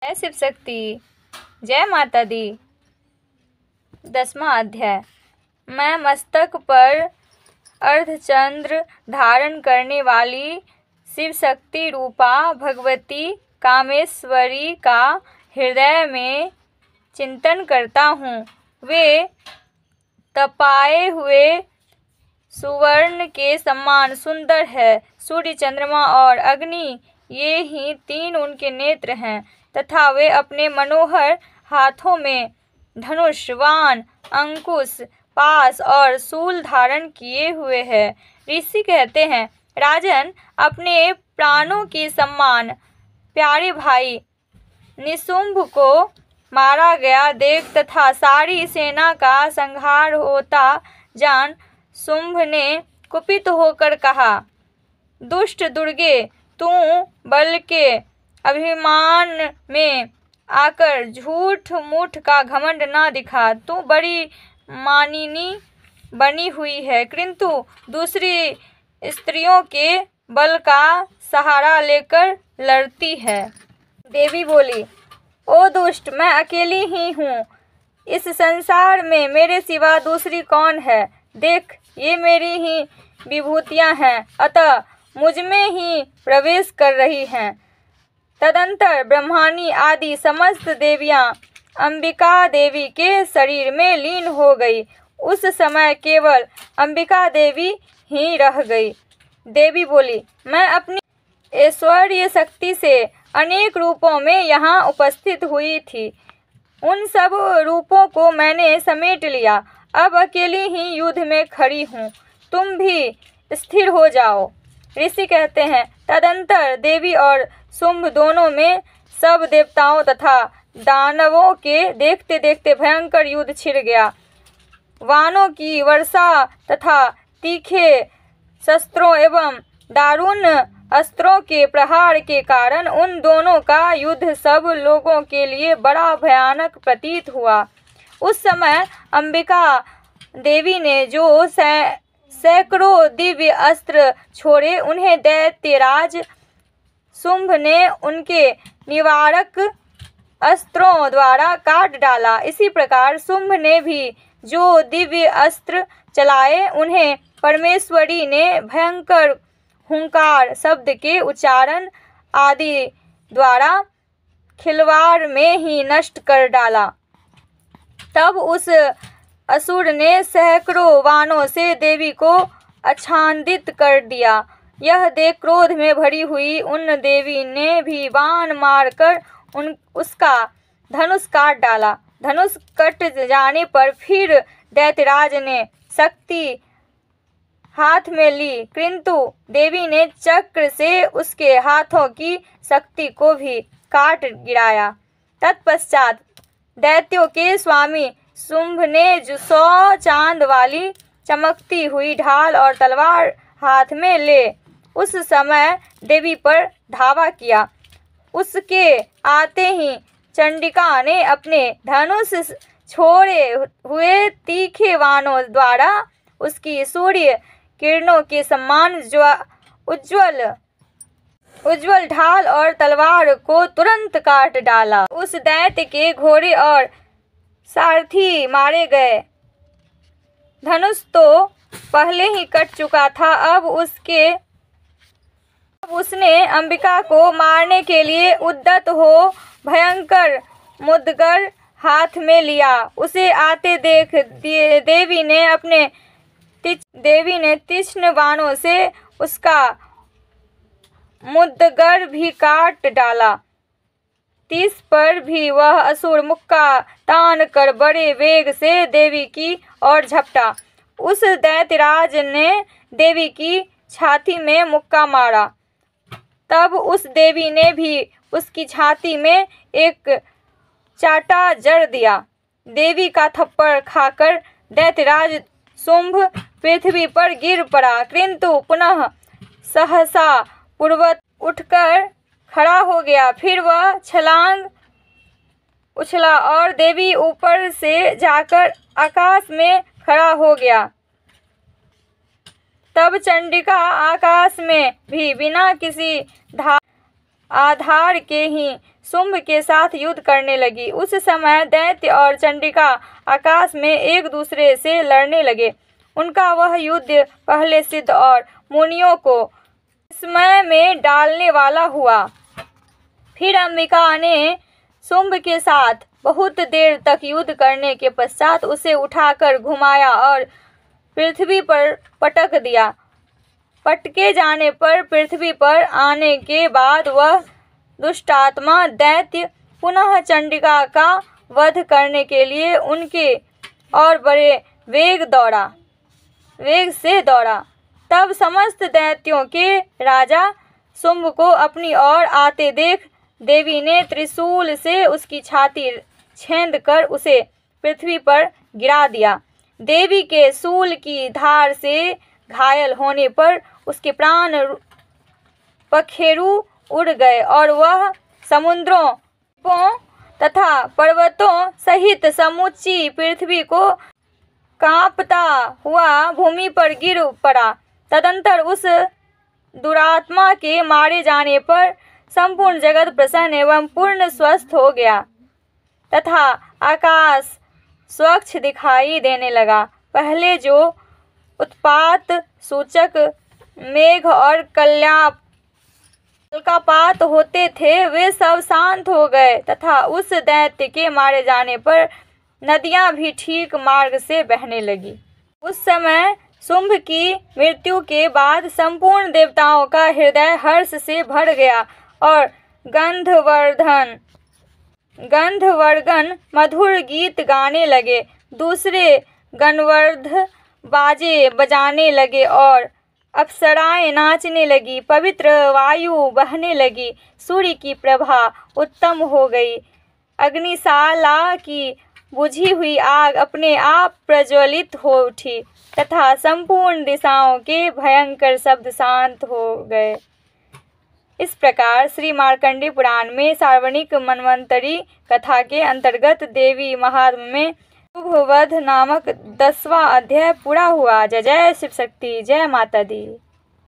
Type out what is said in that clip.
जय शिव शक्ति, जय माता दी। 10वां अध्याय। मैं मस्तक पर अर्धचंद्र धारण करने वाली शिव शक्ति रूपा भगवती कामेश्वरी का हृदय में चिंतन करता हूँ। वे तपाए हुए सुवर्ण के समान सुंदर है। सूर्य, चंद्रमा और अग्नि, ये ही तीन उनके नेत्र हैं तथा वे अपने मनोहर हाथों में धनुष, बाण, अंकुश, पाश और शूल धारण किए हुए हैं। ऋषि कहते हैं, राजन, अपने प्राणों के समान प्यारे भाई निशुंभ को मारा गया देख तथा सारी सेना का संहार होता जान शुंभ ने कुपित होकर कहा, दुष्ट दुर्गे, तू बल के अभिमान में आकर झूठ मूठ का घमंड न दिखा। तू बड़ी मानिनी बनी हुई है, किंतु दूसरी स्त्रियों के बल का सहारा लेकर लड़ती है। देवी बोली, ओ दुष्ट, मैं अकेली ही हूँ। इस संसार में मेरे सिवा दूसरी कौन है? देख, ये मेरी ही विभूतियाँ हैं, अतः मुझमें ही प्रवेश कर रही हैं। तदंतर ब्रह्माणी आदि समस्त देवियां अंबिका देवी के शरीर में लीन हो गई। उस समय केवल अंबिका देवी ही रह गई। देवी बोली, मैं अपनी ऐश्वर्य शक्ति से अनेक रूपों में यहाँ उपस्थित हुई थी। उन सब रूपों को मैंने समेट लिया। अब अकेली ही युद्ध में खड़ी हूँ। तुम भी स्थिर हो जाओ। ऋषि कहते हैं, तदंतर देवी और शुंभ दोनों में सब देवताओं तथा दानवों के देखते देखते भयंकर युद्ध छिड़ गया। वाणों की वर्षा तथा तीखे शस्त्रों एवं दारुण अस्त्रों के प्रहार के कारण उन दोनों का युद्ध सब लोगों के लिए बड़ा भयानक प्रतीत हुआ। उस समय अंबिका देवी ने जो सैकड़ों दिव्य अस्त्र छोड़े, उन्हें दैत्यराज शुंभ ने उनके निवारक अस्त्रों द्वारा काट डाला। इसी प्रकार शुंभ ने भी जो दिव्य अस्त्र चलाए, उन्हें परमेश्वरी ने भयंकर हुंकार शब्द के उच्चारण आदि द्वारा खिलवाड़ में ही नष्ट कर डाला। तब उस असुर ने सैकड़ों बाणों से देवी को आच्छादित कर दिया। यह देख क्रोध में भरी हुई उन देवी ने भी बाण मारकर उसका धनुष काट डाला। धनुष कट जाने पर फिर दैत्यराज ने शक्ति हाथ में ली, किंतु देवी ने चक्र से उसके हाथों की शक्ति को भी काट गिराया। तत्पश्चात दैत्यों के स्वामी शुंभ ने 100 चांद वाली चमकती हुई ढाल और तलवार हाथ में ले उस समय देवी पर धावा किया। उसके आते ही चंडिका ने अपने धनुष छोड़े हुए तीखे बाणों द्वारा उसकी सूर्य किरणों के समान उज्ज्वल ढाल और तलवार को तुरंत काट डाला। उस दैत्य के घोड़े और सारथी मारे गए। धनुष तो पहले ही कट चुका था। अब उसने अंबिका को मारने के लिए उद्यत हो भयंकर मुद्गर हाथ में लिया। उसे आते देख देवी ने तीक्ष्ण बाणों से उसका मुद्गर भी काट डाला। 30 पर भी वह असुर मुक्का तान कर बड़े वेग से देवी की ओर झपटा। उस दैत्यराज ने देवी की छाती में मुक्का मारा। तब उस देवी ने भी उसकी छाती में एक चाटा जड़ दिया। देवी का थप्पड़ खाकर दैत्यराज शुंभ पृथ्वी पर गिर पड़ा, किंतु पुनः सहसा पूर्वत उठकर खड़ा हो गया। फिर वह छलांग उछला और देवी ऊपर से जाकर आकाश में खड़ा हो गया। तब चंडिका आकाश में भी बिना किसी आधार के ही शुंभ के साथ युद्ध करने लगी। उस समय दैत्य और चंडिका आकाश में एक दूसरे से लड़ने लगे। उनका वह युद्ध पहले सिद्ध और मुनियों को विस्मय में डालने वाला हुआ। फिर अंबिका ने शुंभ के साथ बहुत देर तक युद्ध करने के पश्चात उसे उठाकर घुमाया और पृथ्वी पर पटक दिया। पटके जाने पर पृथ्वी पर आने के बाद वह दुष्टात्मा दैत्य पुनः चंडिका का वध करने के लिए उनके और बड़े वेग से दौड़ा। तब समस्त दैत्यों के राजा शुंभ को अपनी ओर आते देख देवी ने त्रिशूल से उसकी छाती छेद कर उसे पृथ्वी पर गिरा दिया। देवी के शूल की धार से घायल होने पर उसके प्राण पखेरु उड़ गए और वह समुद्रों तथा पर्वतों सहित समूची पृथ्वी को कांपता हुआ भूमि पर गिर पड़ा। तदंतर उस दुरात्मा के मारे जाने पर संपूर्ण जगत प्रसन्न एवं पूर्ण स्वस्थ हो गया तथा आकाश स्वच्छ दिखाई देने लगा। पहले जो उत्पात सूचक मेघ और कलकापात होते थे वे सब शांत हो गए तथा उस दैत्य के मारे जाने पर नदियां भी ठीक मार्ग से बहने लगी। उस समय शुंभ की मृत्यु के बाद संपूर्ण देवताओं का हृदय हर्ष से भर गया और गंधर्वगण मधुर गीत गाने लगे। दूसरे गणवर्ध बाजे बजाने लगे और अप्सराएं नाचने लगी। पवित्र वायु बहने लगी। सूर्य की प्रभा उत्तम हो गई। अग्निशाला की बुझी हुई आग अपने आप प्रज्वलित हो उठी तथा संपूर्ण दिशाओं के भयंकर शब्द शांत हो गए। इस प्रकार श्री मार्कंडेय पुराण में सार्वणिक मन्वंतरी कथा के अंतर्गत देवी महात्म्य में शुंभवध नामक 10वां अध्याय पूरा हुआ। जय जय शिव शक्ति, जय माता दी।